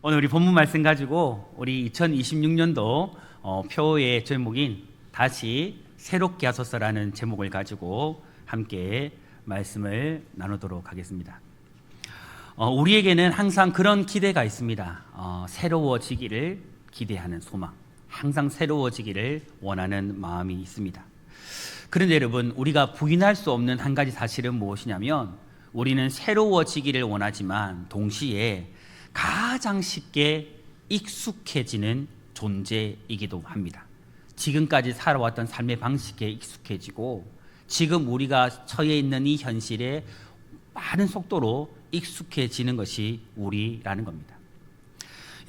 오늘 우리 본문 말씀 가지고 우리 2026년도 표의 제목인 다시 새롭게 하소서라는 제목을 가지고 함께 말씀을 나누도록 하겠습니다. 우리에게는 항상 그런 기대가 있습니다. 새로워지기를 기대하는 소망, 항상 새로워지기를 원하는 마음이 있습니다. 그런데 여러분, 우리가 부인할 수 없는 한 가지 사실은 무엇이냐면 우리는 새로워지기를 원하지만 동시에 가장 쉽게 익숙해지는 존재이기도 합니다. 지금까지 살아왔던 삶의 방식에 익숙해지고 지금 우리가 처해 있는 이 현실에 빠른 속도로 익숙해지는 것이 우리라는 겁니다.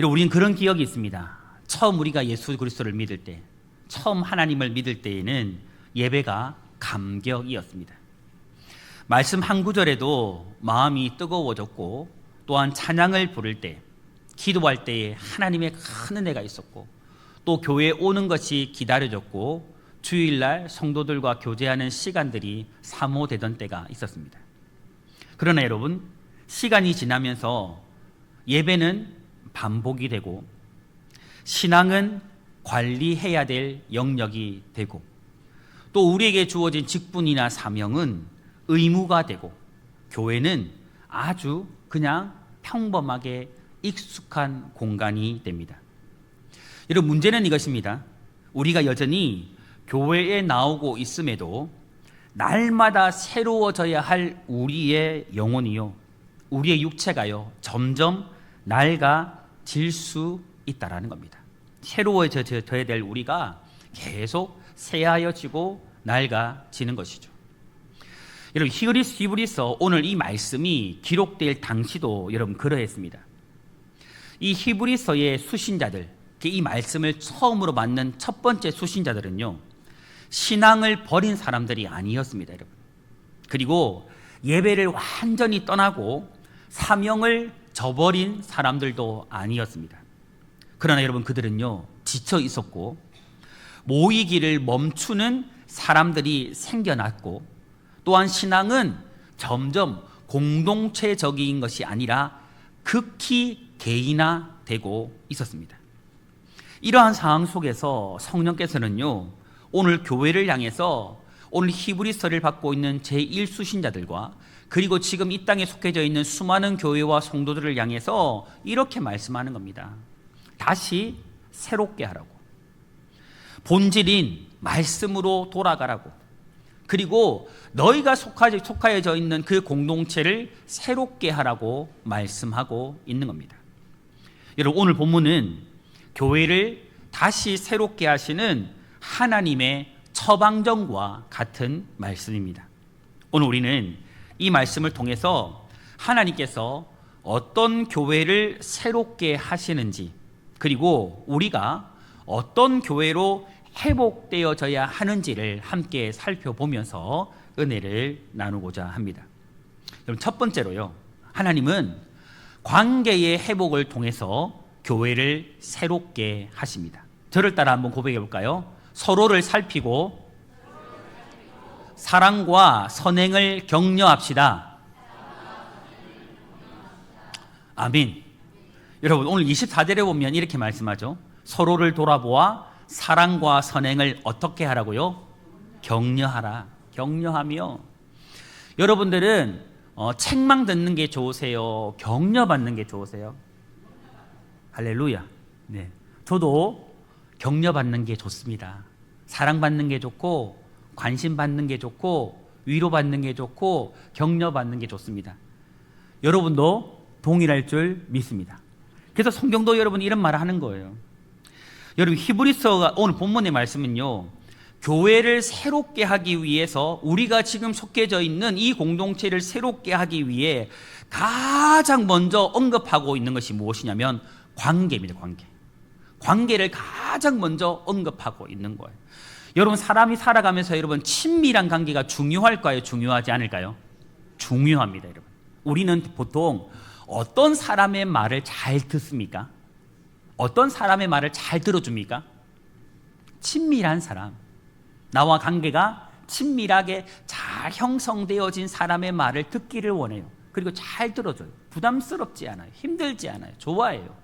우리는 그런 기억이 있습니다. 처음 우리가 예수 그리스도를 믿을 때, 처음 하나님을 믿을 때에는 예배가 감격이었습니다. 말씀 한 구절에도 마음이 뜨거워졌고 또한 찬양을 부를 때, 기도할 때에 하나님의 큰 은혜가 있었고 또 교회에 오는 것이 기다려졌고 주일날 성도들과 교제하는 시간들이 사모되던 때가 있었습니다. 그러나 여러분, 시간이 지나면서 예배는 반복이 되고 신앙은 관리해야 될 영역이 되고 또 우리에게 주어진 직분이나 사명은 의무가 되고 교회는 아주 그냥 평범하게 익숙한 공간이 됩니다. 여러분, 문제는 이것입니다. 우리가 여전히 교회에 나오고 있음에도 날마다 새로워져야 할 우리의 영혼이요, 우리의 육체가요, 점점 낡아질 수 있다라는 겁니다. 새로워져야 될 우리가 계속 새하여지고 낡아지는 것이죠. 여러분, 히브리서 오늘 이 말씀이 기록될 당시도 여러분 그러했습니다. 이 히브리서의 수신자들, 이 말씀을 처음으로 받는 첫 번째 수신자들은요, 신앙을 버린 사람들이 아니었습니다, 여러분. 그리고 예배를 완전히 떠나고 사명을 저버린 사람들도 아니었습니다. 그러나 여러분, 그들은요 지쳐 있었고 모이기를 멈추는 사람들이 생겨났고 또한 신앙은 점점 공동체적인 것이 아니라 극히 개인화되고 있었습니다. 이러한 상황 속에서 성령께서는요, 오늘 교회를 향해서 오늘 히브리서를 받고 있는 제1수신자들과 그리고 지금 이 땅에 속해져 있는 수많은 교회와 성도들을 향해서 이렇게 말씀하는 겁니다. 다시 새롭게 하라고, 본질인 말씀으로 돌아가라고, 그리고 너희가 속하여져 있는 그 공동체를 새롭게 하라고 말씀하고 있는 겁니다. 여러분, 오늘 본문은 교회를 다시 새롭게 하시는 하나님의 처방전과 같은 말씀입니다. 오늘 우리는 이 말씀을 통해서 하나님께서 어떤 교회를 새롭게 하시는지, 그리고 우리가 어떤 교회로 회복되어져야 하는지를 함께 살펴보면서 은혜를 나누고자 합니다. 그럼 첫 번째로요, 하나님은 관계의 회복을 통해서 교회를 새롭게 하십니다. 저를 따라 한번 고백해 볼까요? 서로를 살피고 사랑과 선행을 격려합시다. 아멘. 여러분, 오늘 24절에 보면 이렇게 말씀하죠. 서로를 돌아보아 사랑과 선행을 어떻게 하라고요? 격려하라. 격려하며. 여러분들은 책망 듣는 게 좋으세요? 격려받는 게 좋으세요? 할렐루야. 네, 저도 격려받는 게 좋습니다. 사랑받는 게 좋고 관심받는 게 좋고 위로받는 게 좋고 격려받는 게 좋습니다. 여러분도 동일할 줄 믿습니다. 그래서 성경도 여러분 이런 말을 하는 거예요. 여러분, 히브리서가 오늘 본문의 말씀은요, 교회를 새롭게 하기 위해서 우리가 지금 속해져 있는 이 공동체를 새롭게 하기 위해 가장 먼저 언급하고 있는 것이 무엇이냐면 관계입니다. 관계를 가장 먼저 언급하고 있는 거예요. 여러분, 사람이 살아가면서 여러분 친밀한 관계가 중요할까요? 중요하지 않을까요? 중요합니다. 여러분, 우리는 보통 어떤 사람의 말을 잘 듣습니까? 어떤 사람의 말을 잘 들어줍니까? 친밀한 사람, 나와 관계가 친밀하게 잘 형성되어진 사람의 말을 듣기를 원해요. 그리고 잘 들어줘요. 부담스럽지 않아요. 힘들지 않아요. 좋아해요.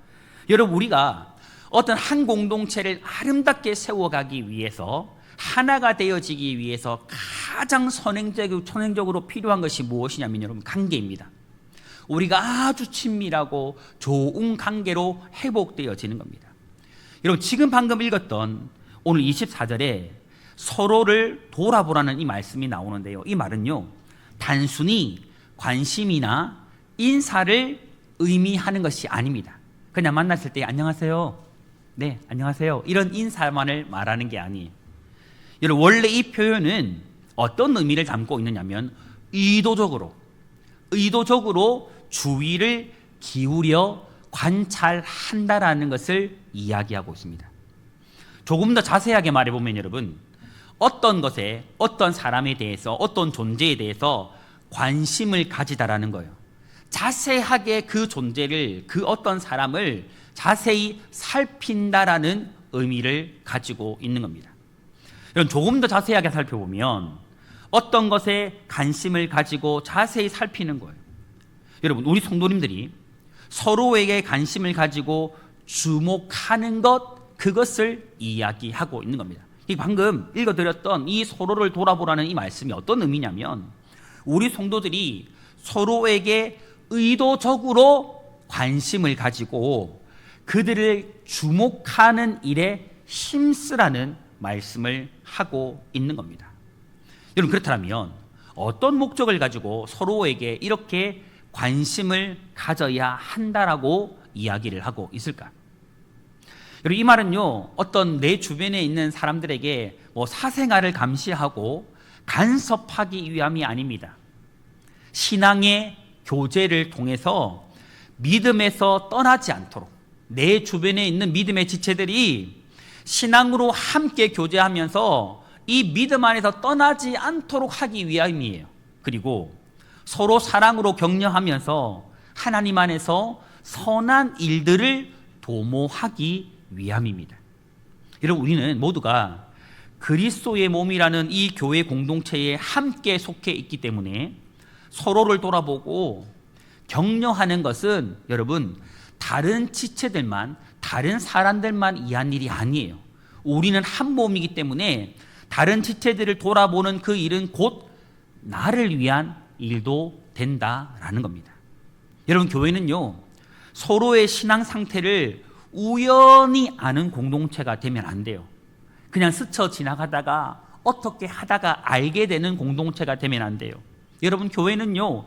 여러분, 우리가 어떤 한 공동체를 아름답게 세워가기 위해서, 하나가 되어지기 위해서 가장 선행적으로 필요한 것이 무엇이냐면 여러분, 관계입니다. 우리가 아주 친밀하고 좋은 관계로 회복되어지는 겁니다. 여러분, 지금 방금 읽었던 오늘 24절에 서로를 돌아보라는 이 말씀이 나오는데요, 이 말은요, 단순히 관심이나 인사를 의미하는 것이 아닙니다. 그냥 만났을 때 안녕하세요, 네 안녕하세요, 이런 인사만을 말하는 게 아니에요. 여러분, 원래 이 표현은 어떤 의미를 담고 있느냐면 의도적으로 주의를 기울여 관찰한다라는 것을 이야기하고 있습니다. 조금 더 자세하게 말해보면 여러분, 어떤 것에, 어떤 사람에 대해서, 어떤 존재에 대해서 관심을 가지다라는 거예요. 자세하게 그 존재를, 그 어떤 사람을 자세히 살핀다라는 의미를 가지고 있는 겁니다. 여러분, 조금 더 자세하게 살펴보면 어떤 것에 관심을 가지고 자세히 살피는 거예요. 여러분, 우리 성도님들이 서로에게 관심을 가지고 주목하는 것, 그것을 이야기하고 있는 겁니다. 이 방금 읽어드렸던 이 서로를 돌아보라는 이 말씀이 어떤 의미냐면, 우리 성도들이 서로에게 의도적으로 관심을 가지고 그들을 주목하는 일에 힘쓰라는 말씀을 하고 있는 겁니다. 여러분, 그렇다면 어떤 목적을 가지고 서로에게 이렇게 관심을 가져야 한다라고 이야기를 하고 있을까? 여러분, 이 말은요, 어떤 내 주변에 있는 사람들에게 사생활을 감시하고 간섭하기 위함이 아닙니다. 신앙의 교제를 통해서 믿음에서 떠나지 않도록, 내 주변에 있는 믿음의 지체들이 신앙으로 함께 교제하면서 이 믿음 안에서 떠나지 않도록 하기 위함이에요. 그리고 서로 사랑으로 격려하면서 하나님 안에서 선한 일들을 도모하기 위함입니다. 여러분, 우리는 모두가 그리스도의 몸이라는 이 교회 공동체에 함께 속해 있기 때문에 서로를 돌아보고 격려하는 것은 여러분, 다른 지체들만, 다른 사람들만 위한 일이 아니에요. 우리는 한 몸이기 때문에 다른 지체들을 돌아보는 그 일은 곧 나를 위한 일도 된다라는 겁니다. 여러분, 교회는요, 서로의 신앙 상태를 우연히 아는 공동체가 되면 안 돼요. 그냥 스쳐 지나가다가 어떻게 하다가 알게 되는 공동체가 되면 안 돼요. 여러분, 교회는요,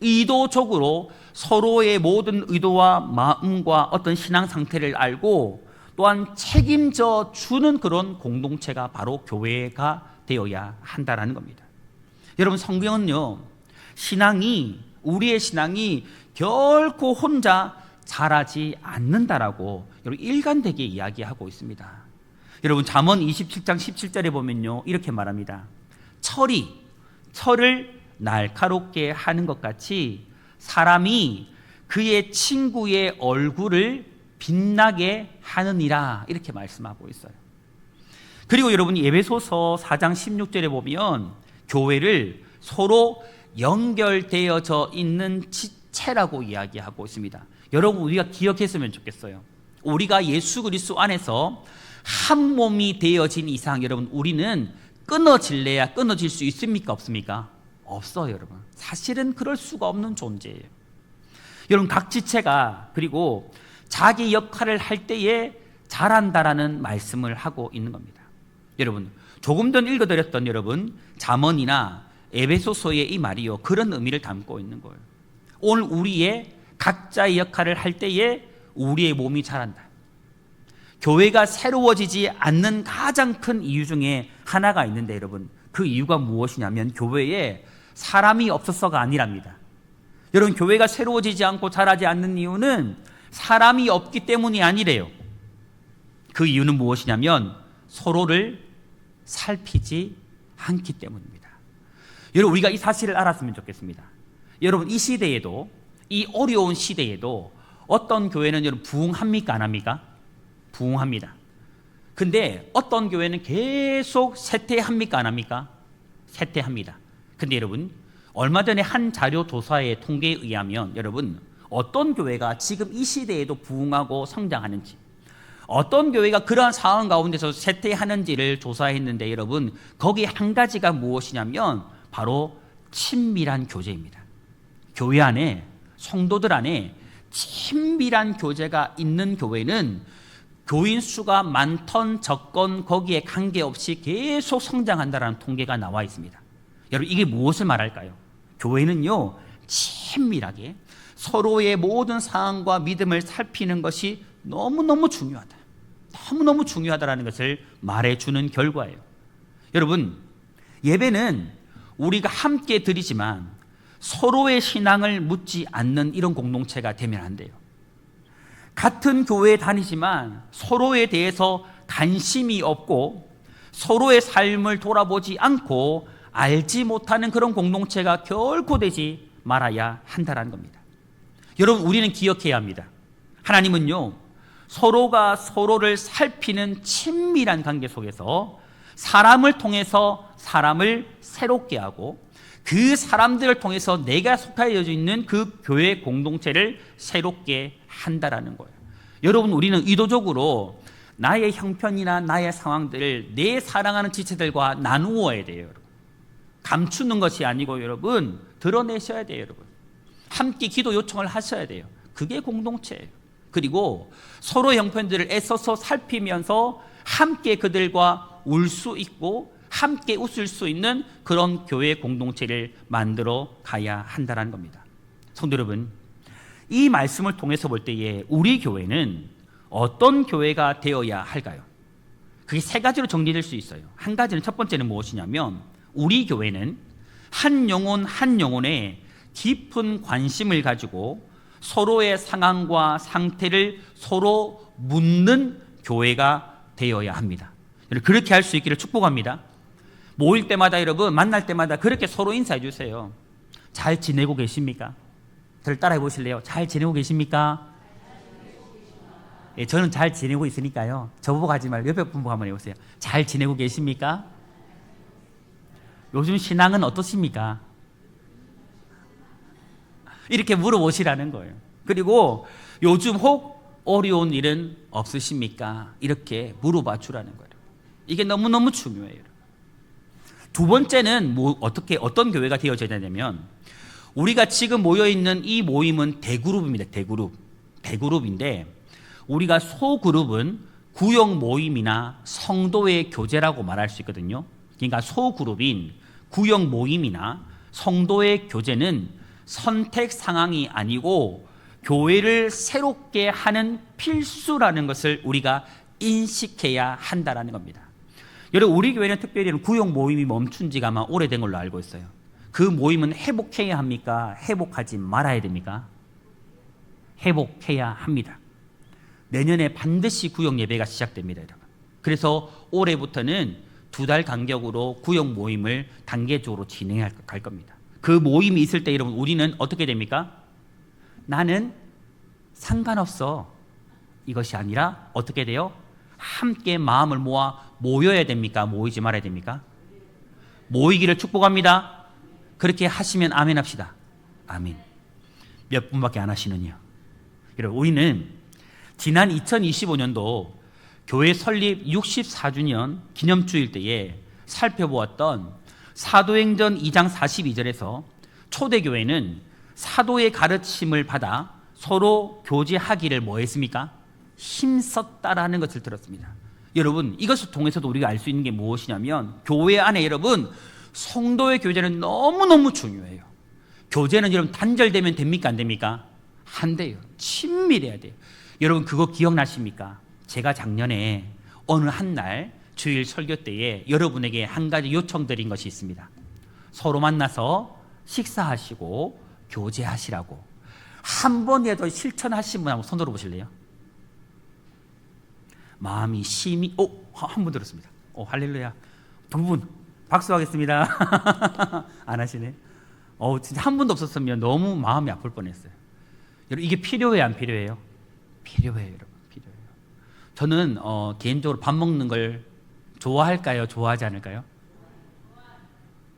의도적으로 서로의 모든 의도와 마음과 어떤 신앙 상태를 알고 또한 책임져 주는 그런 공동체가 바로 교회가 되어야 한다라는 겁니다. 여러분, 성경은요, 우리의 신앙이 결코 혼자 자라지 않는다라고 여러분 일관되게 이야기하고 있습니다. 여러분, 잠언 27장 17절에 보면요, 이렇게 말합니다. 철을 날카롭게 하는 것 같이 사람이 그의 친구의 얼굴을 빛나게 하느니라, 이렇게 말씀하고 있어요. 그리고 여러분, 에베소서 4장 16절에 보면 교회를 서로 연결되어져 있는 지체라고 이야기하고 있습니다. 여러분, 우리가 기억했으면 좋겠어요. 우리가 예수 그리스도 안에서 한 몸이 되어진 이상 여러분, 우리는 끊어질래야 끊어질 수 있습니까? 없습니까? 없어요. 여러분, 사실은 그럴 수가 없는 존재예요. 여러분, 각 지체가 그리고 자기 역할을 할 때에 잘한다라는 말씀을 하고 있는 겁니다. 여러분, 조금 전 읽어드렸던 여러분 잠언이나 에베소서의 이 말이요, 그런 의미를 담고 있는 거예요. 오늘 우리의 각자의 역할을 할 때에 우리의 몸이 자란다. 교회가 새로워지지 않는 가장 큰 이유 중에 하나가 있는데 여러분, 그 이유가 무엇이냐면 교회에 사람이 없어서가 아니랍니다. 여러분, 교회가 새로워지지 않고 자라지 않는 이유는 사람이 없기 때문이 아니래요. 그 이유는 무엇이냐면 서로를 살피지 않기 때문입니다. 여러분, 우리가 이 사실을 알았으면 좋겠습니다. 여러분, 이 시대에도, 이 어려운 시대에도 어떤 교회는 여러분 부흥합니까? 안 합니까? 부흥합니다. 근데 어떤 교회는 계속 쇠퇴합니까? 안 합니까? 쇠퇴합니다. 근데 여러분, 얼마 전에 한 자료 조사의 통계에 의하면 여러분, 어떤 교회가 지금 이 시대에도 부흥하고 성장하는지, 어떤 교회가 그러한 상황 가운데서 쇠퇴하는지를 조사했는데 여러분, 거기 한 가지가 무엇이냐면 바로 친밀한 교제입니다. 교회 안에, 성도들 안에 친밀한 교제가 있는 교회는 교인 수가 많던 적건 거기에 관계없이 계속 성장한다는 통계가 나와 있습니다. 여러분, 이게 무엇을 말할까요? 교회는요, 친밀하게 서로의 모든 상황과 믿음을 살피는 것이 너무너무 중요하다. 너무너무 중요하다는 것을 말해주는 결과예요. 여러분, 예배는 우리가 함께 드리지만 서로의 신앙을 묻지 않는 이런 공동체가 되면 안 돼요. 같은 교회에 다니지만 서로에 대해서 관심이 없고 서로의 삶을 돌아보지 않고 알지 못하는 그런 공동체가 결코 되지 말아야 한다는 겁니다. 여러분, 우리는 기억해야 합니다. 하나님은요, 서로가 서로를 살피는 친밀한 관계 속에서 사람을 통해서 사람을 새롭게 하고 그 사람들을 통해서 내가 속하여 있는 그 교회 공동체를 새롭게 한다라는 거예요. 여러분, 우리는 의도적으로 나의 형편이나 나의 상황들을 내 사랑하는 지체들과 나누어야 돼요. 여러분. 감추는 것이 아니고 여러분, 드러내셔야 돼요. 여러분, 함께 기도 요청을 하셔야 돼요. 그게 공동체예요. 그리고 서로 형편들을 애써서 살피면서 함께 그들과 울 수 있고 함께 웃을 수 있는 그런 교회 공동체를 만들어 가야 한다는 겁니다. 성도 여러분, 이 말씀을 통해서 볼 때에 우리 교회는 어떤 교회가 되어야 할까요? 그게 세 가지로 정리될 수 있어요. 한 가지는, 첫 번째는 무엇이냐면 우리 교회는 한 영혼 한 영혼에 깊은 관심을 가지고 서로의 상황과 상태를 서로 묻는 교회가 되어야 합니다. 그렇게 할 수 있기를 축복합니다. 모일 때마다 여러분, 만날 때마다 그렇게 서로 인사해 주세요. 잘 지내고 계십니까? 저를 따라해 보실래요? 잘 지내고 계십니까? 예, 저는 잘 지내고 있으니까요. 저보고 하지 말고 옆에 분 보고 한번 해보세요. 잘 지내고 계십니까? 요즘 신앙은 어떠십니까? 이렇게 물어보시라는 거예요. 그리고 요즘 혹 어려운 일은 없으십니까? 이렇게 물어봐 주라는 거예요. 이게 너무너무 중요해요. 두 번째는 어떤 교회가 되어져야 되냐면, 우리가 지금 모여있는 이 모임은 대그룹입니다. 대그룹인데 우리가 소그룹은 구역 모임이나 성도의 교제라고 말할 수 있거든요. 그러니까 소그룹인 구역 모임이나 성도의 교제는 선택 상황이 아니고 교회를 새롭게 하는 필수라는 것을 우리가 인식해야 한다는 겁니다. 여러분, 우리 교회는 특별히 구역 모임이 멈춘 지가 아마 오래된 걸로 알고 있어요. 그 모임은 회복해야 합니까? 회복하지 말아야 됩니까? 회복해야 합니다. 내년에 반드시 구역 예배가 시작됩니다, 여러분. 그래서 올해부터는 2달 간격으로 구역 모임을 단계적으로 진행할 겁니다. 그 모임이 있을 때 여러분, 우리는 어떻게 됩니까? 나는 상관없어, 이것이 아니라 어떻게 돼요? 함께 마음을 모아 모여야 됩니까? 모이지 말아야 됩니까? 모이기를 축복합니다. 그렇게 하시면 아멘 합시다. 아멘. 몇 분밖에 안 하시느냐. 여러분, 우리는 지난 2025년도 교회 설립 64주년 기념주일 때에 살펴보았던 사도행전 2장 42절에서 초대교회는 사도의 가르침을 받아 서로 교제하기를 뭐 했습니까? 힘썼다라는 것을 들었습니다. 여러분, 이것을 통해서도 우리가 알 수 있는 게 무엇이냐면, 교회 안에 여러분, 성도의 교제는 너무너무 중요해요. 교제는 여러분 단절되면 됩니까? 안 됩니까? 안 돼요. 친밀해야 돼요. 여러분, 그거 기억나십니까? 제가 작년에 어느 한 날 주일 설교 때에 여러분에게 한 가지 요청드린 것이 있습니다. 서로 만나서 식사하시고 교제하시라고. 한 번이라도 실천하신 분 한번 손 들어보실래요? 마음이 심히 한 분 들었습니다. 할렐루야. 두 분 박수하겠습니다. 안 하시네. 진짜 한 분도 없었으면 너무 마음이 아플 뻔했어요. 여러분, 이게 필요해요, 안 필요해요? 필요해요, 여러분. 필요해요. 저는 개인적으로 밥 먹는 걸 좋아할까요? 좋아하지 않을까요?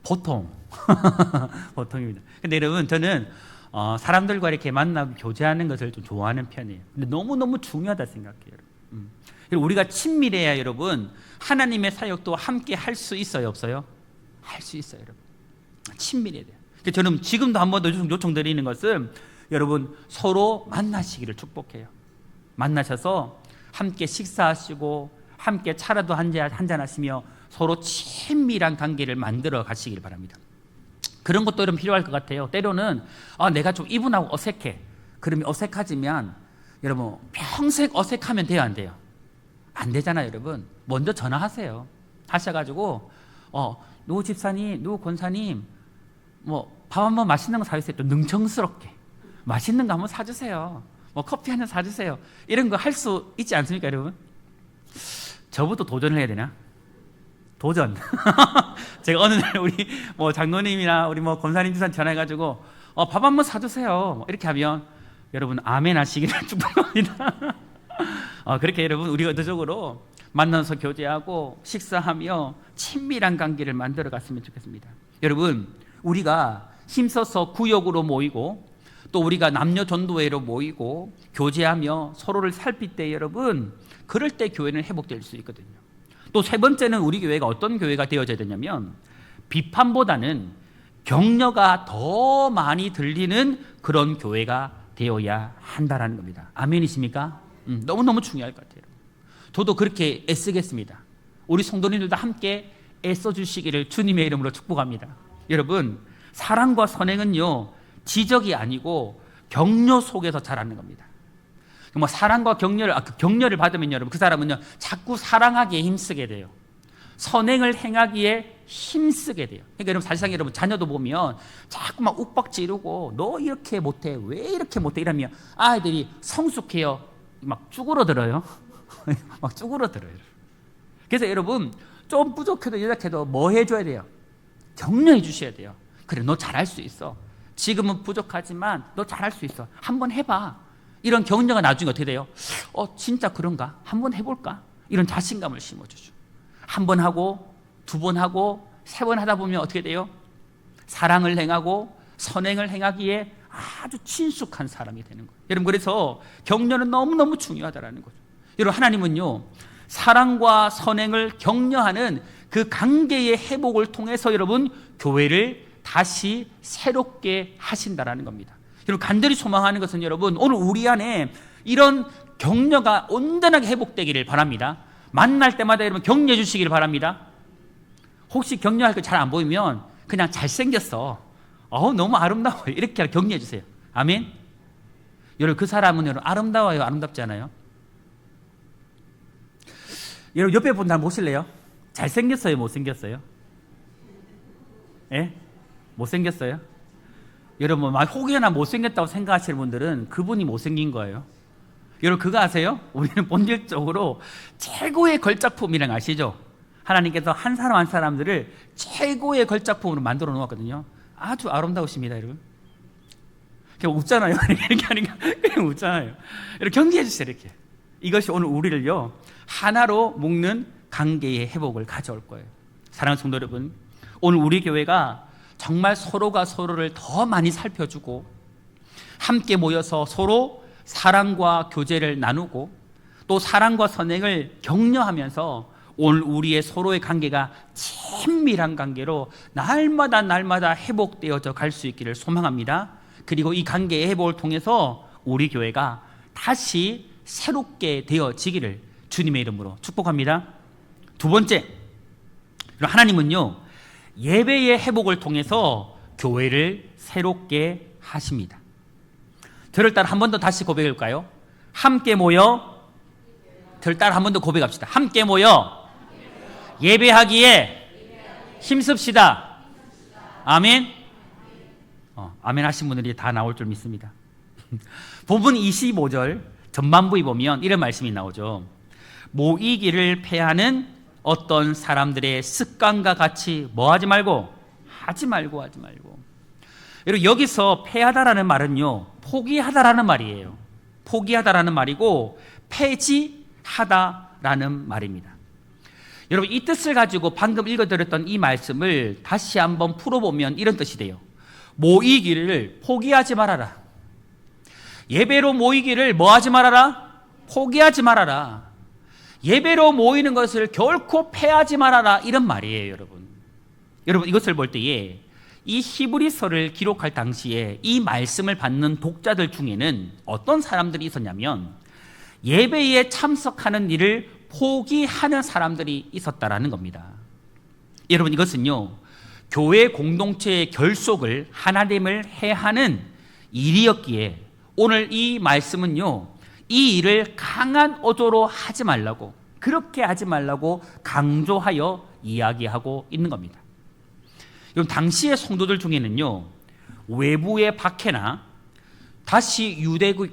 보통 보통입니다. 근데 여러분, 저는 사람들과 이렇게 만나고 교제하는 것을 좀 좋아하는 편이에요. 근데 너무너무 중요하다 생각해요. 그리고 우리가 친밀해야 여러분 하나님의 사역도 함께 할 수 있어요, 없어요? 할 수 있어요, 여러분. 친밀해야 돼요. 저는 지금도 한 번 더 요청드리는 것은 여러분 서로 만나시기를 축복해요. 만나셔서 함께 식사하시고 함께 차라도 한잔 하시며 서로 친밀한 관계를 만들어 가시길 바랍니다. 그런 것도 여러분 필요할 것 같아요. 때로는 내가 좀 이분하고 어색해. 그러면 어색하지만 여러분 평생 어색하면 돼요, 안 돼요? 안 되잖아요, 여러분. 먼저 전화하세요. 하셔가지고 누구 집사님, 누구 권사님 밥 한번 맛있는 거 사주세요. 또 능청스럽게 맛있는 거 한번 사주세요. 커피 한 잔 사주세요. 이런 거 할 수 있지 않습니까, 여러분? 저부터 도전을 해야 되나? 도전. 제가 어느 날 우리 장로님이나 우리 권사님 집사님 전화해가지고 밥 한번 사주세요. 이렇게 하면 여러분 아멘 하시기를 축복합니다. 그렇게 여러분 우리가 의도적으로 만나서 교제하고 식사하며 친밀한 관계를 만들어 갔으면 좋겠습니다. 여러분 우리가 힘써서 구역으로 모이고 또 우리가 남녀 전도회로 모이고 교제하며 서로를 살필 때 여러분 그럴 때 교회는 회복될 수 있거든요. 또 세 번째는 우리 교회가 어떤 교회가 되어져야 되냐면 비판보다는 격려가 더 많이 들리는 그런 교회가 되어야 한다라는 겁니다. 아멘이십니까? 너무너무 중요할 것 같아요. 저도 그렇게 애쓰겠습니다. 우리 성도님들도 함께 애써주시기를 주님의 이름으로 축복합니다. 여러분 사랑과 선행은요 지적이 아니고 격려 속에서 자라는 겁니다. 사랑과 격려를 받으면 여러분 그 사람은요 자꾸 사랑하기에 힘쓰게 돼요. 선행을 행하기에 힘쓰게 돼요. 그러니까 여러분 사실상 여러분 자녀도 보면 자꾸 막 욱박 지르고 너 이렇게 못해 왜 이렇게 못해 이러면 아이들이 성숙해요. 막 쭈그러들어요. 막 쭈그러들어요. 그래서 여러분 좀 부족해도 연약해도 뭐 해줘야 돼요? 격려해 주셔야 돼요. 그래 너 잘할 수 있어. 지금은 부족하지만 너 잘할 수 있어. 한번 해봐. 이런 격려가 나중에 어떻게 돼요? 진짜 그런가? 한번 해볼까? 이런 자신감을 심어주죠. 한 번 하고 두 번 하고 세 번 하다 보면 어떻게 돼요? 사랑을 행하고 선행을 행하기에 아주 친숙한 사람이 되는 거예요. 여러분 그래서 격려는 너무너무 중요하다는 거죠. 여러분 하나님은요 사랑과 선행을 격려하는 그 관계의 회복을 통해서 여러분 교회를 다시 새롭게 하신다라는 겁니다. 여러분 간절히 소망하는 것은 여러분 오늘 우리 안에 이런 격려가 온전하게 회복되기를 바랍니다. 만날 때마다 여러분 격려해 주시기를 바랍니다. 혹시 격려할 거 잘 안 보이면 그냥 잘생겼어. 너무 아름다워요. 이렇게 격려해 주세요. 아멘. 여러분 그 사람은 여러분 아름다워요, 아름답지 않아요? 여러분 옆에 분 다 보실래요? 잘생겼어요, 못생겼어요? 예? 못생겼어요? 여러분 막 혹여나 못생겼다고 생각하시는 분들은 그분이 못생긴 거예요. 여러분 그거 아세요? 우리는 본질적으로 최고의 걸작품이란 아시죠? 하나님께서 한 사람 한 사람들을 최고의 걸작품으로 만들어 놓았거든요. 아주 아름다우십니다, 여러분. 그냥 웃잖아요. 이렇게 하니까 그냥 웃잖아요. 여러분 경계해 주세요, 이렇게. 이것이 오늘 우리를요 하나로 묶는 관계의 회복을 가져올 거예요. 사랑하는 성도 여러분, 오늘 우리 교회가 정말 서로가 서로를 더 많이 살펴주고 함께 모여서 서로 사랑과 교제를 나누고 또 사랑과 선행을 격려하면서 오늘 우리의 서로의 관계가 친밀한 관계로 날마다 회복되어져 갈 수 있기를 소망합니다. 그리고 이 관계의 회복을 통해서 우리 교회가 다시 새롭게 되어지기를 주님의 이름으로 축복합니다. 두 번째, 하나님은요 예배의 회복을 통해서 교회를 새롭게 하십니다. 저를 따라 한 번 더 다시 고백할까요? 함께 모여, 저를 따라 한 번 더 고백합시다. 함께 모여 예배하기에 힘씁시다. 아멘. 아멘 하신 분들이 다 나올 줄 믿습니다. 본문 25절 전반부에 보면 이런 말씀이 나오죠. 모이기를 패하는 어떤 사람들의 습관과 같이 뭐 하지 말고 하지 말고. 여러분 여기서 패하다라는 말은요 포기하다라는 말이에요. 포기하다라는 말이고 폐지하다라는 말입니다. 여러분 이 뜻을 가지고 방금 읽어드렸던 이 말씀을 다시 한번 풀어보면 이런 뜻이 돼요. 모이기를 포기하지 말아라. 예배로 모이기를 뭐 하지 말아라? 포기하지 말아라. 예배로 모이는 것을 결코 패하지 말아라. 이런 말이에요, 여러분. 여러분, 이것을 볼 때에 이 히브리서를 기록할 당시에 이 말씀을 받는 독자들 중에는 어떤 사람들이 있었냐면 예배에 참석하는 일을 포기하는 사람들이 있었다라는 겁니다. 여러분, 이것은요, 교회 공동체의 결속을 하나님을 해하는 일이었기에 오늘 이 말씀은요, 이 일을 강한 어조로 하지 말라고, 그렇게 하지 말라고 강조하여 이야기하고 있는 겁니다. 여러분, 당시의 성도들 중에는요, 외부의 박해나 다시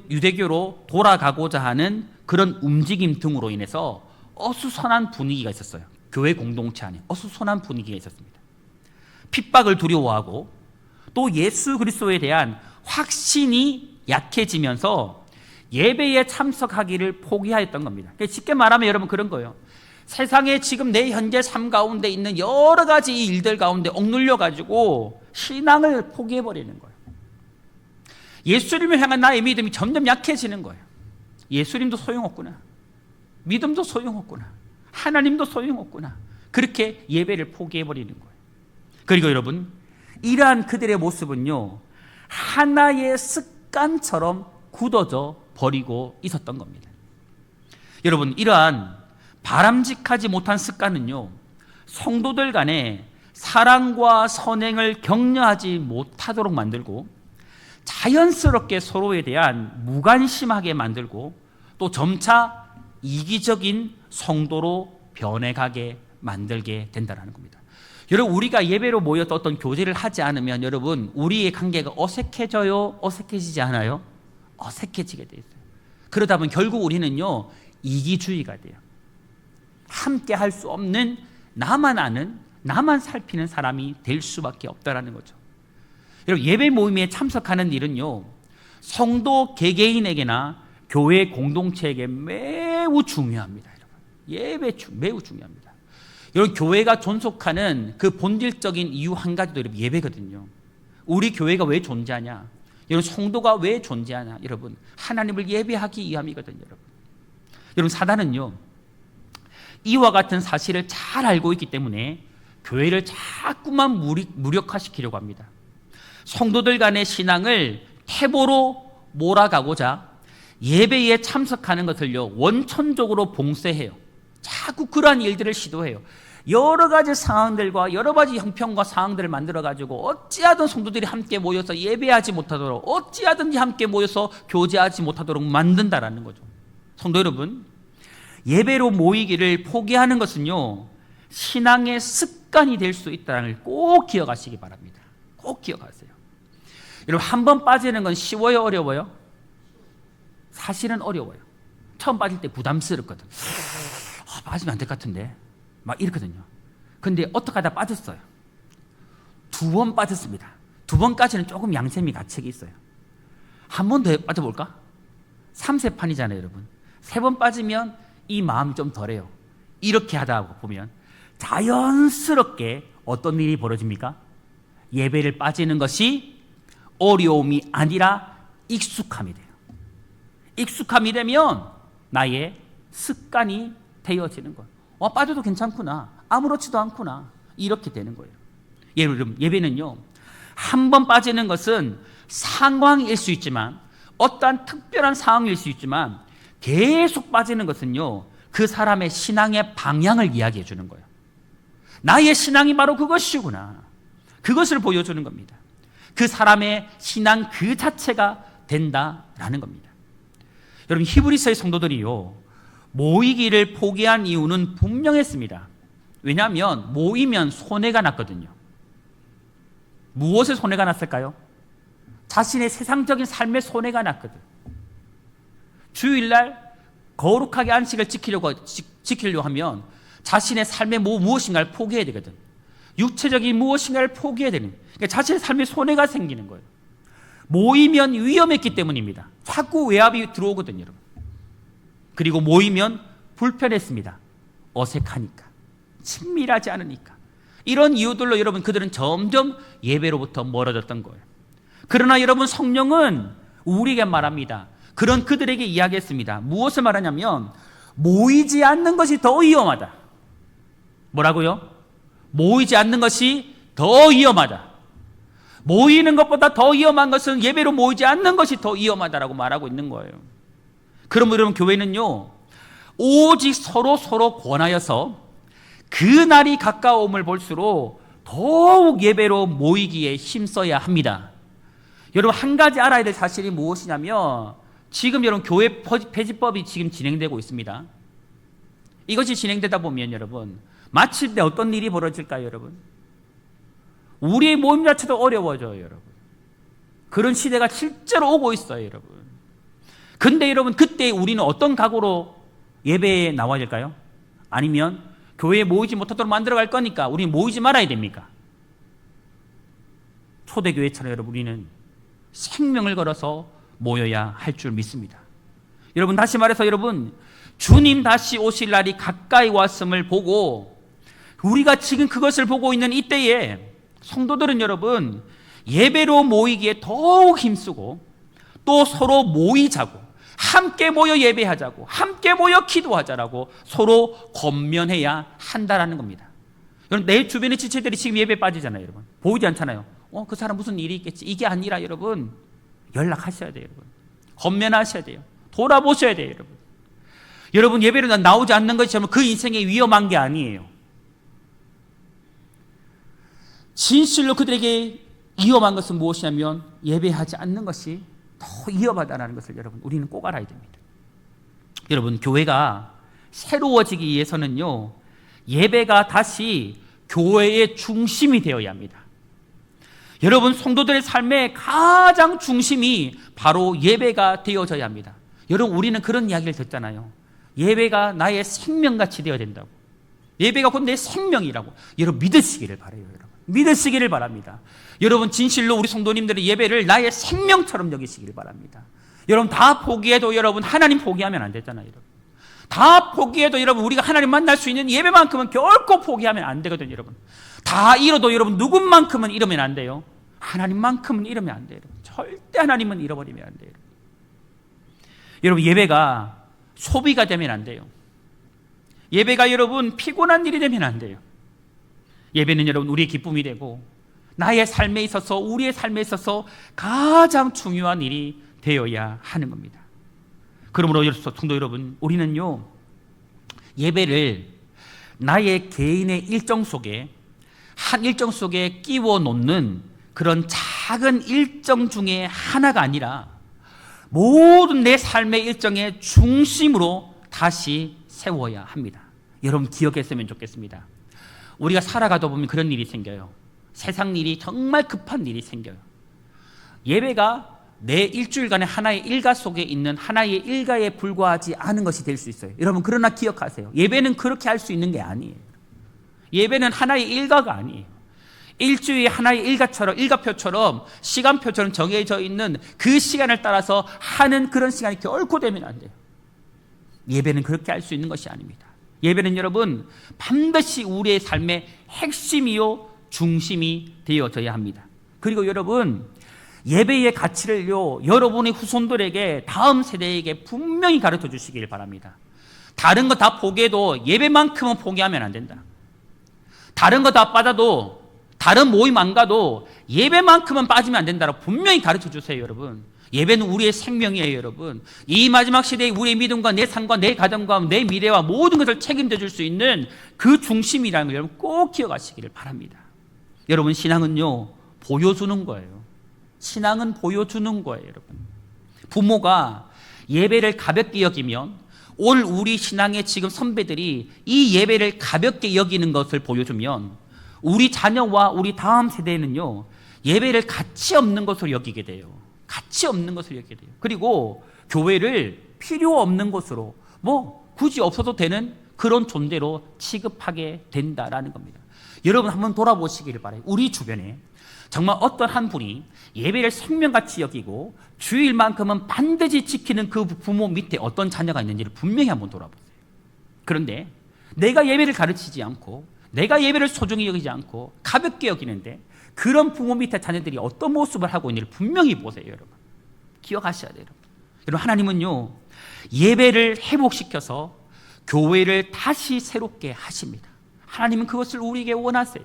유대교로 돌아가고자 하는 그런 움직임 등으로 인해서 어수선한 분위기가 있었어요. 교회 공동체 안에 어수선한 분위기가 있었습니다. 핍박을 두려워하고 또 예수 그리스도에 대한 확신이 약해지면서 예배에 참석하기를 포기하였던 겁니다. 쉽게 말하면 여러분 그런 거예요. 세상에 지금 내 현재 삶 가운데 있는 여러 가지 일들 가운데 억눌려 가지고 신앙을 포기해버리는 거예요. 예수님을 향한 나의 믿음이 점점 약해지는 거예요. 예수님도 소용없구나. 믿음도 소용없구나. 하나님도 소용없구나. 그렇게 예배를 포기해버리는 거예요. 그리고 여러분, 이러한 그들의 모습은요, 하나의 습관처럼 굳어져 버리고 있었던 겁니다. 여러분, 이러한 바람직하지 못한 습관은요, 성도들 간에 사랑과 선행을 격려하지 못하도록 만들고 자연스럽게 서로에 대한 무관심하게 만들고 또 점차 이기적인 성도로 변해가게 만들게 된다는 겁니다. 여러분, 우리가 예배로 모여서 어떤 교제를 하지 않으면 여러분, 우리의 관계가 어색해져요? 어색해지지 않아요? 어색해지게 돼 있어요. 그러다 보면 결국 우리는요, 이기주의가 돼요. 함께 할 수 없는, 나만 아는, 나만 살피는 사람이 될 수밖에 없다라는 거죠. 여러분, 예배 모임에 참석하는 일은요, 성도 개개인에게나 교회 공동체에게 매우 중요합니다. 여러분, 매우 중요합니다. 여러분, 교회가 존속하는 그 본질적인 이유 한 가지도 여러분 예배거든요. 우리 교회가 왜 존재하냐? 여러분, 성도가 왜 존재하냐? 여러분, 하나님을 예배하기 위함이거든요. 여러분, 사단은요, 이와 같은 사실을 잘 알고 있기 때문에 교회를 자꾸만 무력화시키려고 합니다. 성도들 간의 신앙을 태보로 몰아가고자 예배에 참석하는 것을요, 원천적으로 봉쇄해요. 자꾸 그러한 일들을 시도해요. 여러 가지 상황들과 여러 가지 형편과 상황들을 만들어가지고 어찌하든 성도들이 함께 모여서 예배하지 못하도록, 어찌하든지 함께 모여서 교제하지 못하도록 만든다라는 거죠. 성도 여러분, 예배로 모이기를 포기하는 것은요, 신앙의 습관이 될 수 있다는 걸 꼭 기억하시기 바랍니다. 꼭 기억하세요. 여러분, 한 번 빠지는 건 쉬워요? 어려워요? 사실은 어려워요. 처음 빠질 때 부담스럽거든. 빠지면 안 될 것 같은데 막 이렇거든요. 근데 어떻게 하다 빠졌어요. 2번 빠졌습니다. 2번까지는 조금 양심이 가책이 있어요. 한 번 더 빠져볼까? 3세판이잖아요, 여러분. 3번 빠지면 이 마음 좀 덜해요. 이렇게 하다 보면 자연스럽게 어떤 일이 벌어집니까? 예배를 빠지는 것이 어려움이 아니라 익숙함이 돼요. 익숙함이 되면 나의 습관이 되어지는 거예요. 빠져도 괜찮구나. 아무렇지도 않구나. 이렇게 되는 거예요. 여러분, 예배는요, 한 번 빠지는 것은 상황일 수 있지만, 어떠한 특별한 상황일 수 있지만, 계속 빠지는 것은요, 그 사람의 신앙의 방향을 이야기해 주는 거예요. 나의 신앙이 바로 그것이구나. 그것을 보여주는 겁니다. 그 사람의 신앙 그 자체가 된다라는 겁니다. 여러분, 히브리서의 성도들이요, 모이기를 포기한 이유는 분명했습니다. 왜냐하면 모이면 손해가 났거든요. 무엇에 손해가 났을까요? 자신의 세상적인 삶에 손해가 났거든. 주일날 거룩하게 안식을 지키려고 하면 자신의 삶의 무엇인가를 포기해야 되거든. 육체적인 무엇인가를 포기해야 되는, 그러니까 자신의 삶에 손해가 생기는 거예요. 모이면 위험했기 때문입니다. 자꾸 외압이 들어오거든요, 여러분. 그리고 모이면 불편했습니다. 어색하니까, 친밀하지 않으니까. 이런 이유들로 여러분, 그들은 점점 예배로부터 멀어졌던 거예요. 그러나 여러분, 성령은 우리에게 말합니다. 그런 그들에게 이야기했습니다. 무엇을 말하냐면 모이지 않는 것이 더 위험하다. 뭐라고요? 모이지 않는 것이 더 위험하다. 모이는 것보다 더 위험한 것은 예배로 모이지 않는 것이 더 위험하다라고 말하고 있는 거예요. 그러면 여러분, 교회는요, 오직 서로 권하여서 그 날이 가까움을 볼수록 더욱 예배로 모이기에 힘써야 합니다. 여러분, 한 가지 알아야 될 사실이 무엇이냐면 지금 여러분, 교회 폐지법이 지금 진행되고 있습니다. 이것이 진행되다 보면 여러분, 마칠 때 어떤 일이 벌어질까요, 여러분? 우리의 모임 자체도 어려워져요, 여러분. 그런 시대가 실제로 오고 있어요, 여러분. 근데 여러분, 그때 우리는 어떤 각오로 예배에 나와야 될까요? 아니면 교회에 모이지 못하도록 만들어갈 거니까 우리는 모이지 말아야 됩니까? 초대교회처럼 여러분, 우리는 생명을 걸어서 모여야 할 줄 믿습니다. 여러분, 다시 말해서 여러분, 주님 다시 오실 날이 가까이 왔음을 보고 우리가 지금 그것을 보고 있는 이때에 성도들은 여러분, 예배로 모이기에 더욱 힘쓰고 또 서로 모이자고, 함께 모여 예배하자고, 함께 모여 기도하자라고 서로 권면해야 한다라는 겁니다. 여러분, 내 주변의 지체들이 지금 예배 빠지잖아요, 여러분. 보이지 않잖아요. 그 사람 무슨 일이 있겠지. 이게 아니라 여러분, 연락하셔야 돼요, 여러분. 권면하셔야 돼요. 돌아보셔야 돼요, 여러분. 여러분, 예배로 나오지 않는 것이 그 인생에 위험한 게 아니에요. 진실로 그들에게 위험한 것은 무엇이냐면 예배하지 않는 것이 더 위험하다는 것을 여러분, 우리는 꼭 알아야 됩니다. 여러분, 교회가 새로워지기 위해서는요, 예배가 다시 교회의 중심이 되어야 합니다. 여러분, 성도들의 삶의 가장 중심이 바로 예배가 되어져야 합니다. 여러분, 우리는 그런 이야기를 듣잖아요. 예배가 나의 생명같이 되어야 된다고. 예배가 곧 내 생명이라고. 여러분, 믿으시기를 바라요, 여러분. 믿으시기를 바랍니다. 여러분, 진실로 우리 성도님들의 예배를 나의 생명처럼 여기시기를 바랍니다. 여러분, 다 포기해도 여러분, 하나님 포기하면 안 되잖아요, 여러분. 다 포기해도 여러분, 우리가 하나님 만날 수 있는 예배만큼은 결코 포기하면 안 되거든요, 여러분. 다 잃어도 여러분, 누군만큼은 잃으면 안 돼요. 하나님만큼은 잃으면 안 돼요, 여러분. 절대 하나님은 잃어버리면 안 돼요, 여러분. 여러분, 예배가 소비가 되면 안 돼요. 예배가 여러분, 피곤한 일이 되면 안 돼요. 예배는 여러분, 우리의 기쁨이 되고 나의 삶에 있어서, 우리의 삶에 있어서 가장 중요한 일이 되어야 하는 겁니다. 그러므로 성도 여러분, 우리는요, 예배를 나의 개인의 일정 속에, 한 일정 속에 끼워 놓는 그런 작은 일정 중에 하나가 아니라 모든 내 삶의 일정의 중심으로 다시 세워야 합니다. 여러분, 기억했으면 좋겠습니다. 우리가 살아가다 보면 그런 일이 생겨요. 세상 일이 정말 급한 일이 생겨요. 예배가 내 일주일간의 하나의 일가 속에 있는 하나의 일가에 불과하지 않은 것이 될 수 있어요. 여러분, 그러나 기억하세요. 예배는 그렇게 할 수 있는 게 아니에요. 예배는 하나의 일가가 아니에요. 일주일에 하나의 일가처럼, 일가표처럼, 시간표처럼 정해져 있는 그 시간을 따라서 하는 그런 시간이 결코 되면 안 돼요. 예배는 그렇게 할 수 있는 것이 아닙니다. 예배는 여러분, 반드시 우리의 삶의 핵심이요 중심이 되어져야 합니다. 그리고 여러분, 예배의 가치를요, 여러분의 후손들에게, 다음 세대에게 분명히 가르쳐 주시길 바랍니다. 다른 거 다 포기해도 예배만큼은 포기하면 안 된다. 다른 거 다 빠져도, 다른 모임 안 가도 예배만큼은 빠지면 안 된다라고 분명히 가르쳐 주세요, 여러분. 예배는 우리의 생명이에요, 여러분. 이 마지막 시대에 우리의 믿음과 내 삶과 내 가정과 내 미래와 모든 것을 책임져 줄 수 있는 그 중심이라는 걸 여러분 꼭 기억하시기를 바랍니다. 여러분, 신앙은요, 보여주는 거예요. 신앙은 보여주는 거예요, 여러분. 부모가 예배를 가볍게 여기면 오늘 우리 신앙의 지금 선배들이 이 예배를 가볍게 여기는 것을 보여주면 우리 자녀와 우리 다음 세대는요, 예배를 가치 없는 것으로 여기게 돼요. 가치 없는 것을 여기게 돼요. 그리고 교회를 필요 없는 것으로, 굳이 없어도 되는 그런 존재로 취급하게 된다라는 겁니다. 여러분, 한번 돌아보시기를 바라요. 우리 주변에 정말 어떤 한 분이 예배를 생명같이 여기고 주일만큼은 반드시 지키는 그 부모 밑에 어떤 자녀가 있는지를 분명히 한번 돌아보세요. 그런데 내가 예배를 가르치지 않고, 내가 예배를 소중히 여기지 않고 가볍게 여기는데 그런 부모 밑에 자녀들이 어떤 모습을 하고 있는지를 분명히 보세요, 여러분. 기억하셔야 돼요, 여러분. 여러분, 하나님은요, 예배를 회복시켜서 교회를 다시 새롭게 하십니다. 하나님은 그것을 우리에게 원하세요.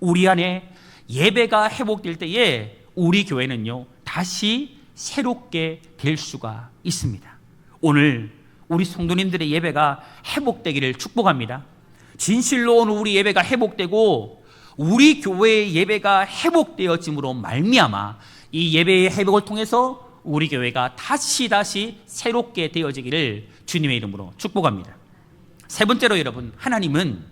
우리 안에 예배가 회복될 때에 우리 교회는요, 다시 새롭게 될 수가 있습니다. 오늘 우리 성도님들의 예배가 회복되기를 축복합니다. 진실로 오늘 우리 예배가 회복되고 우리 교회의 예배가 회복되어짐으로 말미암아 이 예배의 회복을 통해서 우리 교회가 다시 새롭게 되어지기를 주님의 이름으로 축복합니다. 세 번째로 여러분, 하나님은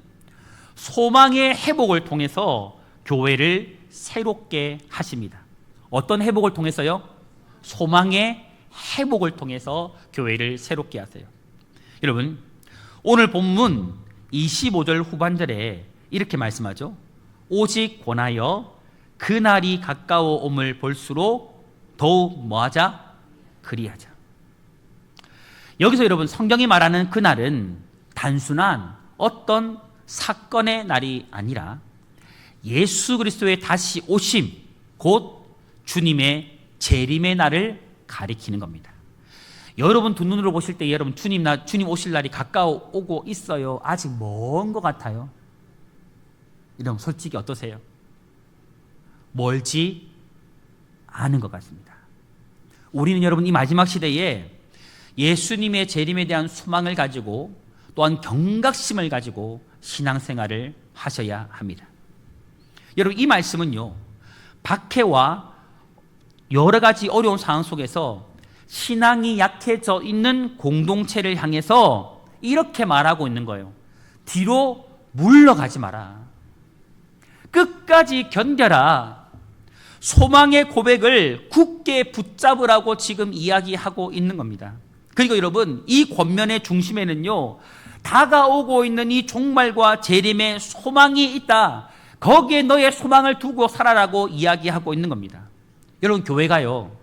소망의 회복을 통해서 교회를 새롭게 하십니다. 어떤 회복을 통해서요? 소망의 회복을 통해서 교회를 새롭게 하세요. 여러분, 오늘 본문 25절 후반절에 이렇게 말씀하죠. 오직 권하여 그날이 가까워 옴을 볼수록 더욱 뭐하자? 그리하자. 여기서 여러분, 성경이 말하는 그날은 단순한 어떤 사건의 날이 아니라 예수 그리스도의 다시 오심, 곧 주님의 재림의 날을 가리키는 겁니다. 여러분 두 눈으로 보실 때 여러분 주님 오실 날이 가까워 오고 있어요? 아직 먼 것 같아요? 여러분 솔직히 어떠세요? 멀지 않은 것 같습니다. 우리는 여러분 이 마지막 시대에 예수님의 재림에 대한 소망을 가지고 또한 경각심을 가지고 신앙생활을 하셔야 합니다. 여러분 이 말씀은요, 박해와 여러 가지 어려운 상황 속에서 신앙이 약해져 있는 공동체를 향해서 이렇게 말하고 있는 거예요. 뒤로 물러가지 마라. 끝까지 견뎌라. 소망의 고백을 굳게 붙잡으라고 지금 이야기하고 있는 겁니다. 그리고 여러분, 이 권면의 중심에는요, 다가오고 있는 이 종말과 재림의 소망이 있다. 거기에 너의 소망을 두고 살아라고 이야기하고 있는 겁니다. 여러분, 교회가요,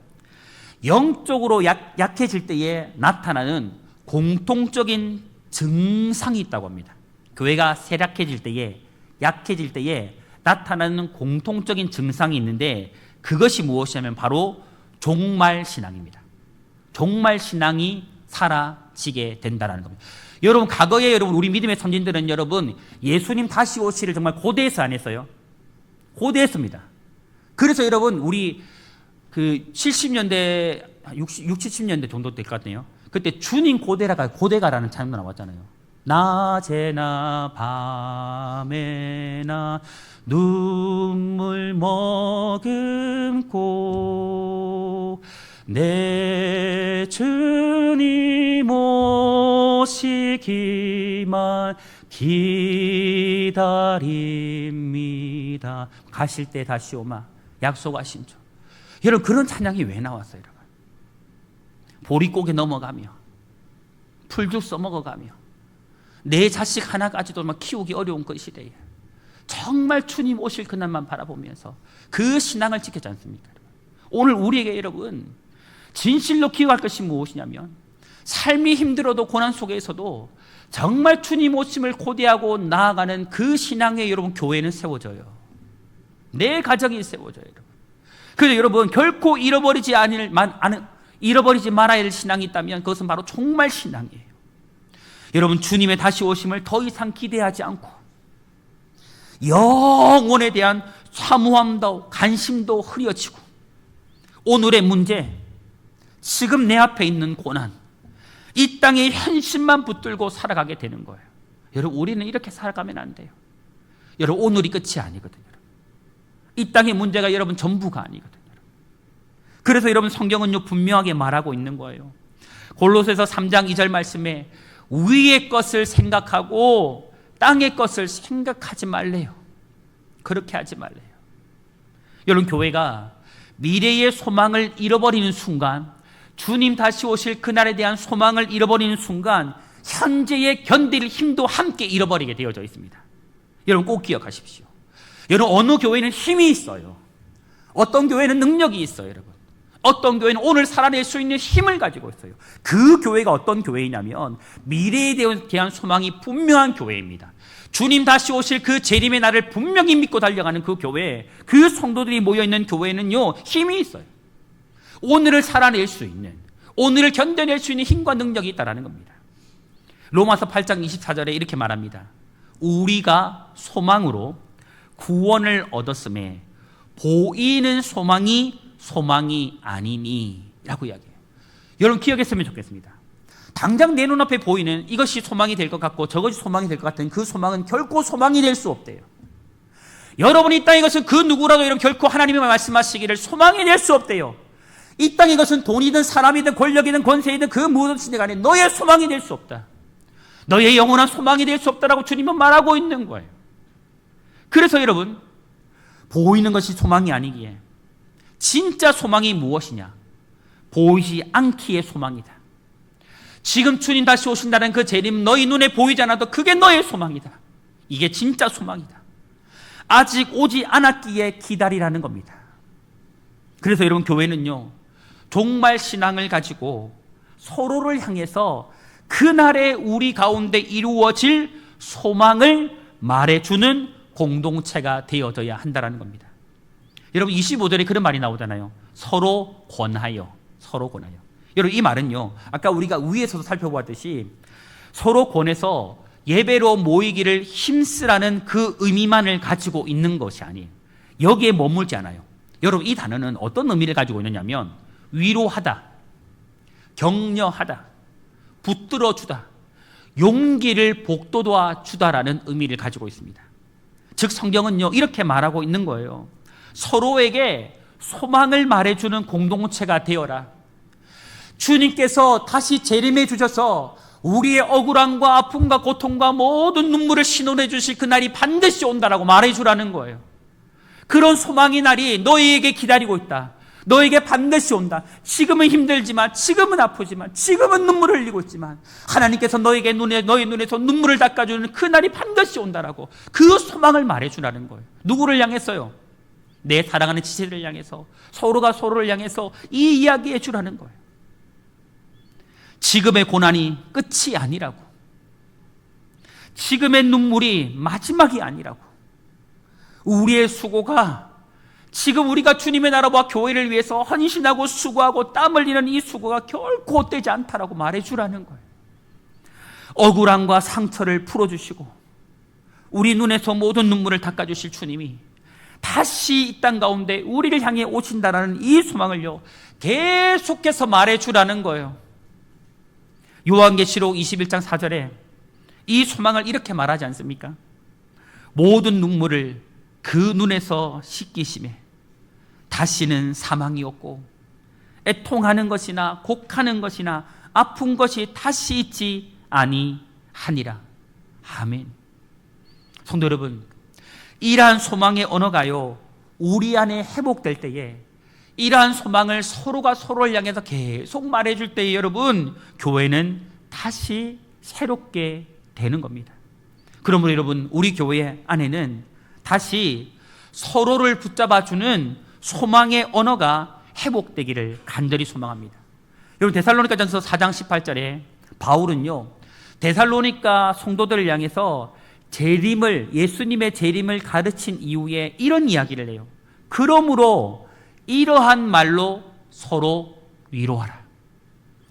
영적으로 약해질 때에 나타나는 공통적인 증상이 있다고 합니다. 교회가 쇠약해질 때에, 약해질 때에 나타나는 공통적인 증상이 있는데 그것이 무엇이냐면 바로 종말신앙입니다. 종말신앙이 사라지게 된다는 겁니다. 여러분, 과거에 여러분 우리 믿음의 선진들은 여러분 예수님 다시 오시를 정말 고대해서 안 했어요. 고대했습니다. 그래서 여러분 우리 그 70년대 60, 70년대 정도 될 것 같네요. 그때 주님 고대가라는 찬양 나왔잖아요. 낮에나 밤에나 눈물 머금고 내 주님 오시기만 기다립니다. 가실 때 다시 오마 약속하신 주. 여러분 그런 찬양이 왜 나왔어요? 여러분 보릿고개 넘어가며 풀죽 써먹어가며 내 자식 하나까지도 막 키우기 어려운 그 시대에 정말 주님 오실 그날만 바라보면서 그 신앙을 지켰지 않습니까? 오늘 우리에게 여러분 진실로 기억할 것이 무엇이냐면 삶이 힘들어도 고난 속에서도 정말 주님 오심을 고대하고 나아가는 그 신앙에 여러분 교회는 세워져요. 내 가정이 세워져요. 여러분. 그래서 여러분 결코 잃어버리지 말아야 할 신앙이 있다면 그것은 바로 종말 신앙이에요. 여러분 주님의 다시 오심을 더 이상 기대하지 않고 영혼에 대한 사모함도 관심도 흐려지고 오늘의 문제, 지금 내 앞에 있는 고난, 이 땅의 현실만 붙들고 살아가게 되는 거예요. 여러분 우리는 이렇게 살아가면 안 돼요. 여러분 오늘이 끝이 아니거든요. 이 땅의 문제가 여러분 전부가 아니거든요. 그래서 여러분 성경은요 분명하게 말하고 있는 거예요. 골로새서 3장 2절 말씀에 위의 것을 생각하고 땅의 것을 생각하지 말래요. 그렇게 하지 말래요. 여러분 교회가 미래의 소망을 잃어버리는 순간, 주님 다시 오실 그날에 대한 소망을 잃어버리는 순간 현재의 견딜 힘도 함께 잃어버리게 되어져 있습니다. 여러분 꼭 기억하십시오. 여러분 어느 교회는 힘이 있어요. 어떤 교회는 능력이 있어요. 여러분 어떤 교회는 오늘 살아낼 수 있는 힘을 가지고 있어요. 그 교회가 어떤 교회이냐면 미래에 대한 소망이 분명한 교회입니다. 주님 다시 오실 그 재림의 날을 분명히 믿고 달려가는 그 교회, 그 성도들이 모여있는 교회는요, 힘이 있어요. 오늘을 살아낼 수 있는, 오늘을 견뎌낼 수 있는 힘과 능력이 있다는 겁니다. 로마서 8장 24절에 이렇게 말합니다. 우리가 소망으로 구원을 얻었음에 보이는 소망이 아니니 라고 이야기해요. 여러분 기억했으면 좋겠습니다. 당장 내 눈앞에 보이는 이것이 소망이 될 것 같고 저것이 소망이 될 것 같은 그 소망은 결코 소망이 될 수 없대요. 여러분이 이 땅에 것은 그 누구라도 여러분 결코 하나님이 말씀하시기를 소망이 될 수 없대요. 이 땅에 것은 돈이든 사람이든 권력이든 권세이든 그 무엇이든 간에 너의 소망이 될 수 없다. 너의 영원한 소망이 될 수 없다라고 주님은 말하고 있는 거예요. 그래서 여러분 보이는 것이 소망이 아니기에 진짜 소망이 무엇이냐? 보이지 않기의 소망이다. 지금 주님 다시 오신다는 그 재림 너희 눈에 보이지 않아도 그게 너의 소망이다. 이게 진짜 소망이다. 아직 오지 않았기에 기다리라는 겁니다. 그래서 여러분 교회는요, 종말 신앙을 가지고 서로를 향해서 그날에 우리 가운데 이루어질 소망을 말해주는 공동체가 되어져야 한다는 겁니다. 여러분 25절에 그런 말이 나오잖아요. 서로 권하여. 여러분 이 말은요, 아까 우리가 위에서도 살펴보았듯이 서로 권해서 예배로 모이기를 힘쓰라는 그 의미만을 가지고 있는 것이 아니에요. 여기에 머물지 않아요. 여러분 이 단어는 어떤 의미를 가지고 있느냐면 위로하다, 격려하다, 붙들어주다, 용기를 북돋아 주다라는 의미를 가지고 있습니다. 즉 성경은요 이렇게 말하고 있는 거예요. 서로에게 소망을 말해주는 공동체가 되어라. 주님께서 다시 재림해 주셔서 우리의 억울함과 아픔과 고통과 모든 눈물을 신원해 주실 그날이 반드시 온다라고 말해주라는 거예요. 그런 소망의 날이 너희에게 기다리고 있다. 너에게 반드시 온다. 지금은 힘들지만, 지금은 아프지만, 지금은 눈물을 흘리고 있지만 하나님께서 너희 눈에서 눈물을 닦아주는 그날이 반드시 온다라고 그 소망을 말해주라는 거예요. 누구를 향해서요? 내 사랑하는 지체를 향해서, 서로가 서로를 향해서 이 이야기해 주라는 거예요. 지금의 고난이 끝이 아니라고, 지금의 눈물이 마지막이 아니라고, 우리의 수고가 지금 우리가 주님의 나라와 교회를 위해서 헌신하고 수고하고 땀 흘리는 이 수고가 결코 헛되지 않다라고 말해주라는 거예요. 억울함과 상처를 풀어주시고 우리 눈에서 모든 눈물을 닦아주실 주님이 다시 이 땅 가운데 우리를 향해 오신다라는 이 소망을요 계속해서 말해주라는 거예요. 요한계시록 21장 4절에 이 소망을 이렇게 말하지 않습니까? 모든 눈물을 그 눈에서 씻기심에 다시는 사망이 없고 애통하는 것이나 곡하는 것이나 아픈 것이 다시 있지 아니하니라. 아멘. 성도 여러분, 이러한 소망의 언어가요 우리 안에 회복될 때에, 이러한 소망을 서로가 서로를 향해서 계속 말해줄 때에 여러분 교회는 다시 새롭게 되는 겁니다. 그러므로 여러분 우리 교회 안에는 다시 서로를 붙잡아주는 소망의 언어가 회복되기를 간절히 소망합니다. 여러분 데살로니가전서 4장 18절에 바울은요 데살로니가 성도들을 향해서 예수님의 재림을 가르친 이후에 이런 이야기를 해요. 그러므로 이러한 말로 서로 위로하라.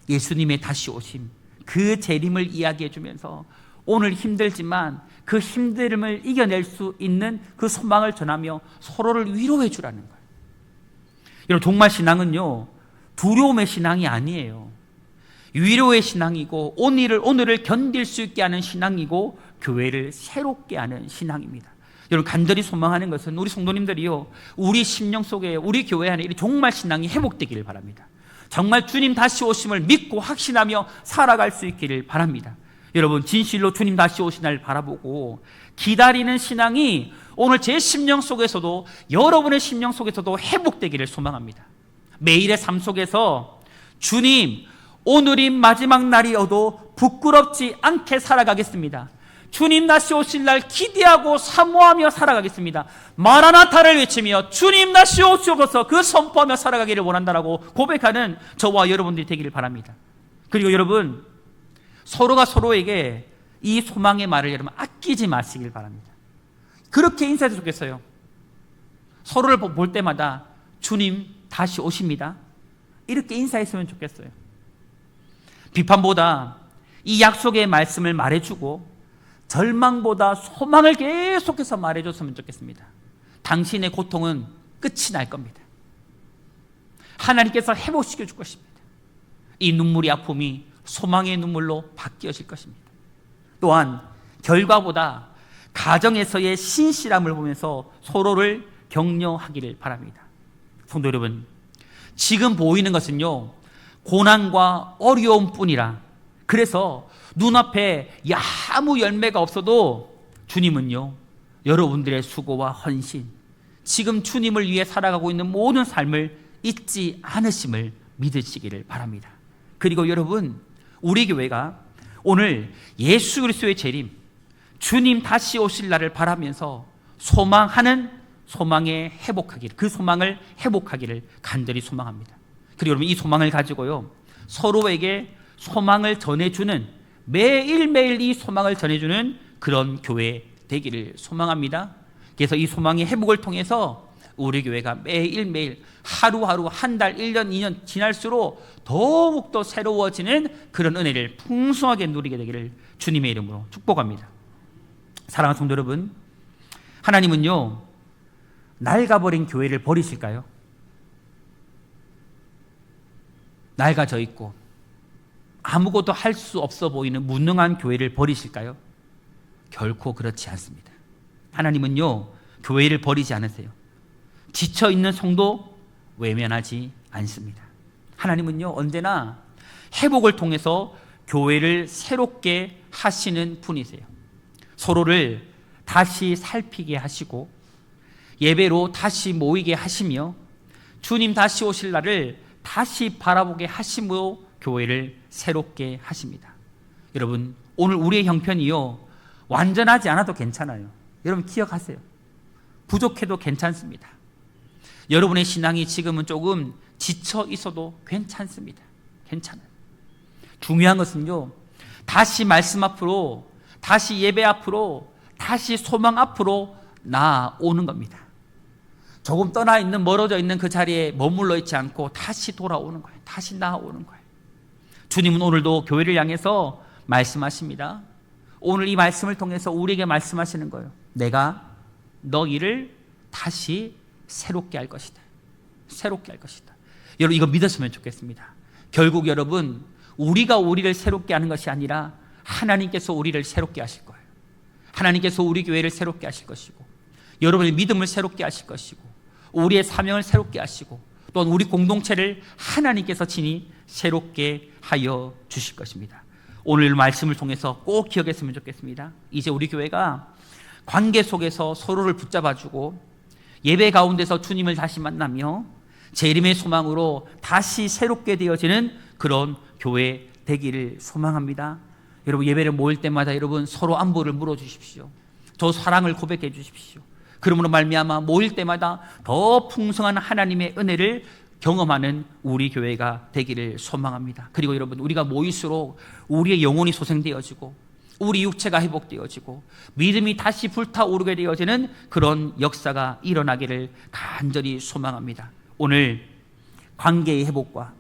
예수님의 다시 오심, 그 재림을 이야기해 주면서 오늘 힘들지만 그 힘듦을 이겨낼 수 있는 그 소망을 전하며 서로를 위로해 주라는 거예요. 여러분 종말 신앙은요 두려움의 신앙이 아니에요. 위로의 신앙이고 오늘을 견딜 수 있게 하는 신앙이고 교회를 새롭게 하는 신앙입니다. 여러분 간절히 소망하는 것은 우리 성도님들이요 우리 심령 속에 우리 교회 안에 이 종말 신앙이 회복되기를 바랍니다. 정말 주님 다시 오심을 믿고 확신하며 살아갈 수 있기를 바랍니다. 여러분 진실로 주님 다시 오신 날 바라보고 기다리는 신앙이 오늘 제 심령 속에서도 여러분의 심령 속에서도 회복되기를 소망합니다. 매일의 삶 속에서 주님 오늘이 마지막 날이어도 부끄럽지 않게 살아가겠습니다. 주님 다시 오실 날 기대하고 사모하며 살아가겠습니다. 마라나타를 외치며 주님 다시 오시옵소서 그 선포하며 살아가기를 원한다라고 고백하는 저와 여러분들이 되기를 바랍니다. 그리고 여러분, 서로가 서로에게 이 소망의 말을 여러분 아끼지 마시길 바랍니다. 그렇게 인사해도 좋겠어요. 서로를 볼 때마다 주님 다시 오십니다, 이렇게 인사했으면 좋겠어요. 비판보다 이 약속의 말씀을 말해주고 절망보다 소망을 계속해서 말해줬으면 좋겠습니다. 당신의 고통은 끝이 날 겁니다. 하나님께서 회복시켜 줄 것입니다. 이 눈물이 아픔이 소망의 눈물로 바뀌어질 것입니다. 또한 결과보다 가정에서의 신실함을 보면서 서로를 격려하기를 바랍니다. 성도 여러분, 지금 보이는 것은요, 고난과 어려움뿐이라, 그래서 눈앞에 아무 열매가 없어도 주님은요, 여러분들의 수고와 헌신, 지금 주님을 위해 살아가고 있는 모든 삶을 잊지 않으심을 믿으시기를 바랍니다. 그리고 여러분, 우리 교회가 오늘 예수 그리스도의 재림, 주님 다시 오실 날을 바라면서 소망하는 소망에 회복하기를, 그 소망을 회복하기를 간절히 소망합니다. 그리고 여러분, 이 소망을 가지고요, 서로에게 소망을 전해주는, 매일매일 이 소망을 전해주는 그런 교회 되기를 소망합니다. 그래서 이 소망의 회복을 통해서 우리 교회가 매일매일 하루하루, 한 달, 1년, 2년 지날수록 더욱더 새로워지는 그런 은혜를 풍성하게 누리게 되기를 주님의 이름으로 축복합니다. 사랑하는 성도 여러분, 하나님은요, 낡아버린 교회를 버리실까요? 낡아져 있고 아무것도 할 수 없어 보이는 무능한 교회를 버리실까요? 결코 그렇지 않습니다. 하나님은요, 교회를 버리지 않으세요. 지쳐있는 성도 외면하지 않습니다. 하나님은요, 언제나 회복을 통해서 교회를 새롭게 하시는 분이세요. 서로를 다시 살피게 하시고 예배로 다시 모이게 하시며 주님 다시 오실 날을 다시 바라보게 하심으로 교회를 새롭게 하십니다. 여러분, 오늘 우리의 형편이요, 완전하지 않아도 괜찮아요. 여러분 기억하세요. 부족해도 괜찮습니다. 여러분의 신앙이 지금은 조금 지쳐 있어도 괜찮습니다. 괜찮아요. 중요한 것은요, 다시 말씀 앞으로, 다시 예배 앞으로, 다시 소망 앞으로 나아오는 겁니다. 조금 떠나 있는, 멀어져 있는 그 자리에 머물러 있지 않고 다시 돌아오는 거예요. 다시 나아오는 거예요. 주님은 오늘도 교회를 향해서 말씀하십니다. 오늘 이 말씀을 통해서 우리에게 말씀하시는 거예요. 내가 너희를 다시 새롭게 할 것이다. 새롭게 할 것이다. 여러분, 이거 믿었으면 좋겠습니다. 결국 여러분, 우리가 우리를 새롭게 하는 것이 아니라 하나님께서 우리를 새롭게 하실 거예요. 하나님께서 우리 교회를 새롭게 하실 것이고, 여러분의 믿음을 새롭게 하실 것이고, 우리의 사명을 새롭게 하시고, 또한 우리 공동체를 하나님께서 친히 새롭게 하여 주실 것입니다. 오늘 말씀을 통해서 꼭 기억했으면 좋겠습니다. 이제 우리 교회가 관계 속에서 서로를 붙잡아주고 예배 가운데서 주님을 다시 만나며 재림의 소망으로 다시 새롭게 되어지는 그런 교회 되기를 소망합니다. 여러분, 예배를 모일 때마다 여러분 서로 안부를 물어주십시오. 저 사랑을 고백해 주십시오. 그러므로 말미암아 모일 때마다 더 풍성한 하나님의 은혜를 경험하는 우리 교회가 되기를 소망합니다. 그리고 여러분, 우리가 모일수록 우리의 영혼이 소생되어지고 우리 육체가 회복되어지고 믿음이 다시 불타오르게 되어지는 그런 역사가 일어나기를 간절히 소망합니다. 오늘 관계의 회복과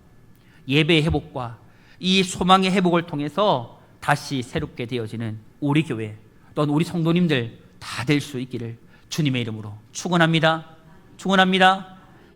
예배의 회복과 이 소망의 회복을 통해서 다시 새롭게 되어지는 우리 교회 또는 우리 성도님들 다 될 수 있기를 주님의 이름으로 축원합니다. 축원합니다.